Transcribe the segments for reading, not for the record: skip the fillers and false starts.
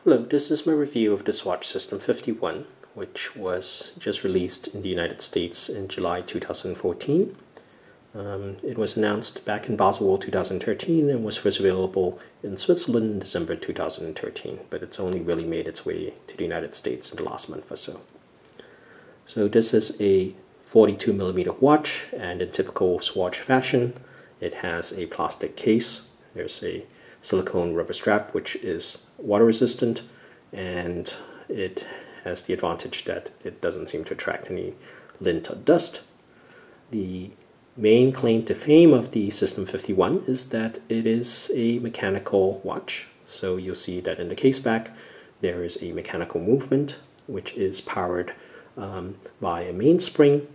Hello, this is my review of the Swatch Sistem51, which was just released in the United States in July 2014. It was announced back in Basel 2013 and was first available in Switzerland in December 2013, but it's only really made its way to the United States in the last month or so. So this is a 42mm watch, and in typical Swatch fashion, it has a plastic case. There's a silicone rubber strap which is water resistant, and it has the advantage that it doesn't seem to attract any lint or dust. The main claim to fame of the Sistem51 is that it is a mechanical watch. So you'll see that in the case back there is a mechanical movement which is powered by a mainspring,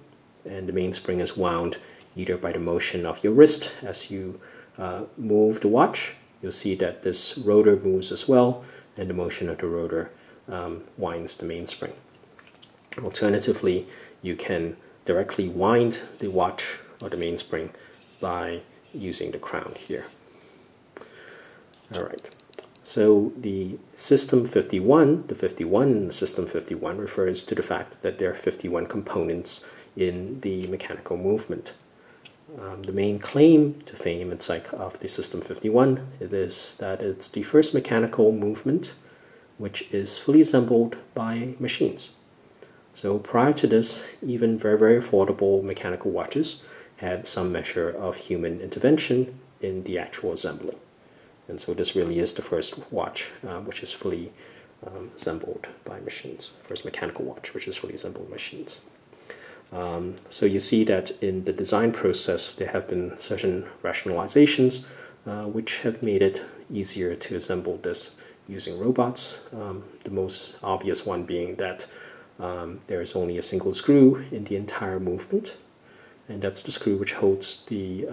and the mainspring is wound either by the motion of your wrist as you move the watch. You'll see that this rotor moves as well, and the motion of the rotor winds the mainspring. Alternatively, you can directly wind the watch or the mainspring by using the crown here. Alright, so the Sistem51, the 51 in the Sistem51 refers to the fact that there are 51 components in the mechanical movement. The main claim to fame of the Sistem51 is that it's the first mechanical movement which is fully assembled by machines. So prior to this, even very affordable mechanical watches had some measure of human intervention in the actual assembly. And so this really is the first watch which is fully assembled by machines, first mechanical watch which is fully assembled by machines. So you see that in the design process there have been certain rationalizations which have made it easier to assemble this using robots. The most obvious one being that there is only a single screw in the entire movement, and that's the screw which holds the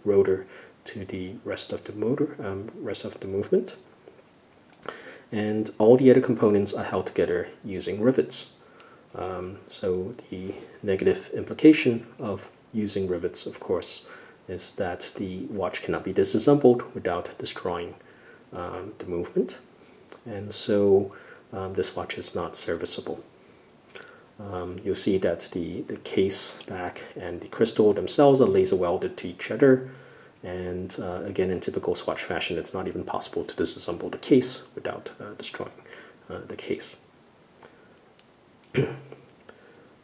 rotor to the rest of the movement. And all the other components are held together using rivets. So the negative implication of using rivets, of course, is that the watch cannot be disassembled without destroying the movement, and so this watch is not serviceable. You'll see that the case back and the crystal themselves are laser welded to each other, and again, in typical Swatch fashion, it's not even possible to disassemble the case without destroying the case.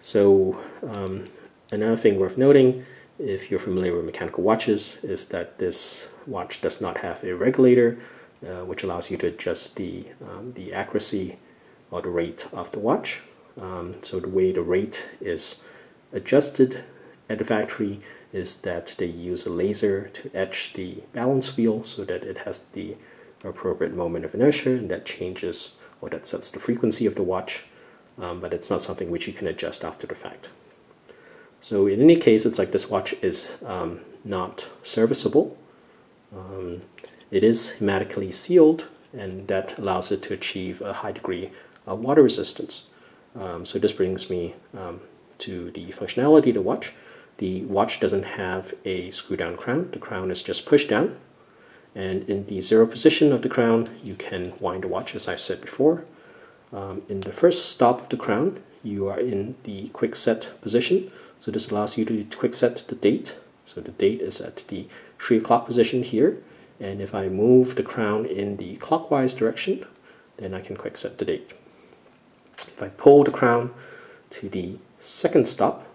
So another thing worth noting, if you're familiar with mechanical watches, is that this watch does not have a regulator, which allows you to adjust the accuracy or the rate of the watch. So the way the rate is adjusted at the factory is that they use a laser to etch the balance wheel so that it has the appropriate moment of inertia, and that changes or that sets the frequency of the watch. But it's not something which you can adjust after the fact. So in any case, it's like this watch is not serviceable. It is hermetically sealed, and that allows it to achieve a high degree of water resistance. So this brings me to the functionality of the watch. The watch doesn't have a screw-down crown. The crown is just pushed down, and in the zero position of the crown, you can wind the watch, as I've said before. In the first stop of the crown, you are in the quick set position. So this allows you to quick set the date. So the date is at the 3 o'clock position here. And if I move the crown in the clockwise direction, then I can quick set the date. If I pull the crown to the second stop,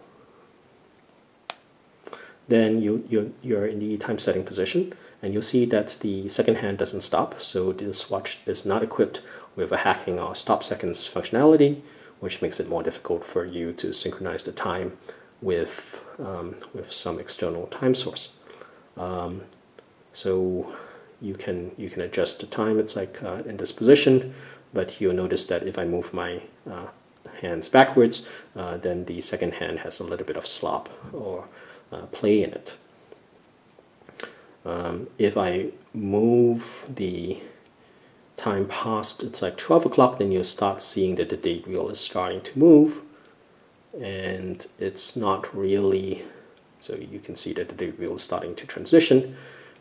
then you're in the time setting position, and you'll see that the second hand doesn't stop. So this watch is not equipped with a hacking or stop seconds functionality, which makes it more difficult for you to synchronize the time with some external time source. So you can adjust the time. It's like in this position, but you'll notice that if I move my hands backwards, then the second hand has a little bit of slop or play in it. If I move the time past, it's like 12 o'clock, then you'll start seeing that the date wheel is starting to move, and it's not really, so you can see that the date wheel is starting to transition,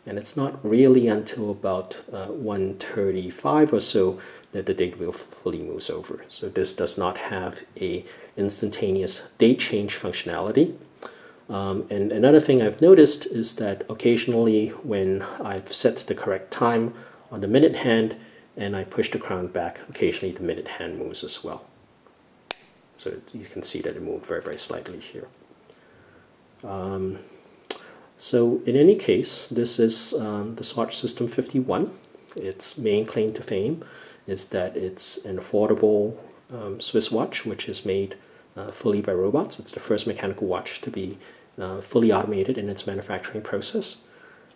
and it's not really until about 1:35 or so that the date wheel fully moves over. So this does not have a instantaneous date change functionality. And another thing I've noticed is that occasionally when I've set the correct time on the minute hand and I push the crown back, occasionally the minute hand moves as well. So you can see that it moved very, very slightly here. So in any case, this is the Swatch Sistem51. Its main claim to fame is that it's an affordable Swiss watch, which is made fully by robots. It's the first mechanical watch to be fully automated in its manufacturing process.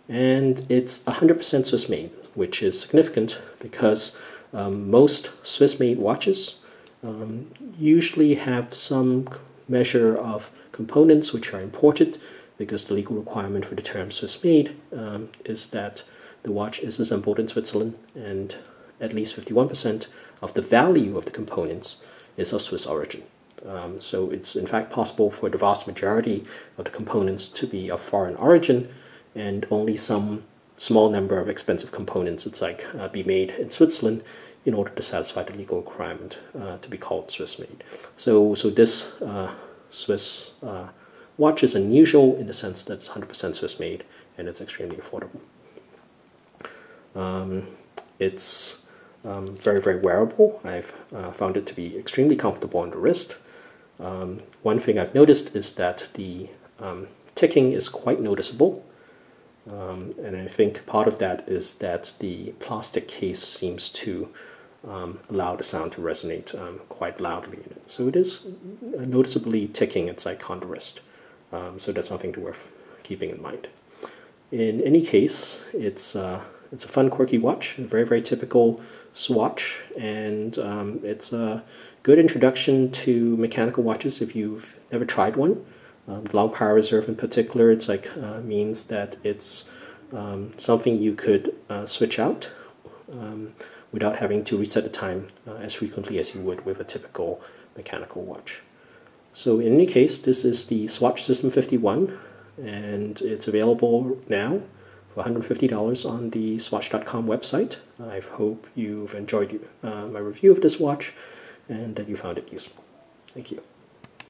And it's 100% Swiss made, which is significant because most Swiss made watches usually have some measure of components which are imported, because the legal requirement for the term Swiss made is that the watch is assembled in Switzerland, and at least 51% of the value of the components is of Swiss origin. So it's in fact possible for the vast majority of the components to be of foreign origin, and only some small number of expensive components be made in Switzerland in order to satisfy the legal requirement to be called Swiss made. So this Swiss watch is unusual in the sense that it's 100% Swiss made and it's extremely affordable. It's very, very wearable. I've found it to be extremely comfortable on the wrist. One thing I've noticed is that the ticking is quite noticeable. And I think part of that is that the plastic case seems to allow the sound to resonate quite loudly in it. So it is noticeably ticking, it's like on the wrist. So that's something worth keeping in mind. In any case, it's a fun, quirky watch, a very, very typical Swatch, and it's a good introduction to mechanical watches if you've never tried one. Long power reserve in particular, it's means that it's something you could switch out without having to reset the time as frequently as you would with a typical mechanical watch. So in any case, this is the Swatch Sistem51, and it's available now for $150 on the Swatch.com website. I hope you've enjoyed my review of this watch and that you found it useful. Thank you.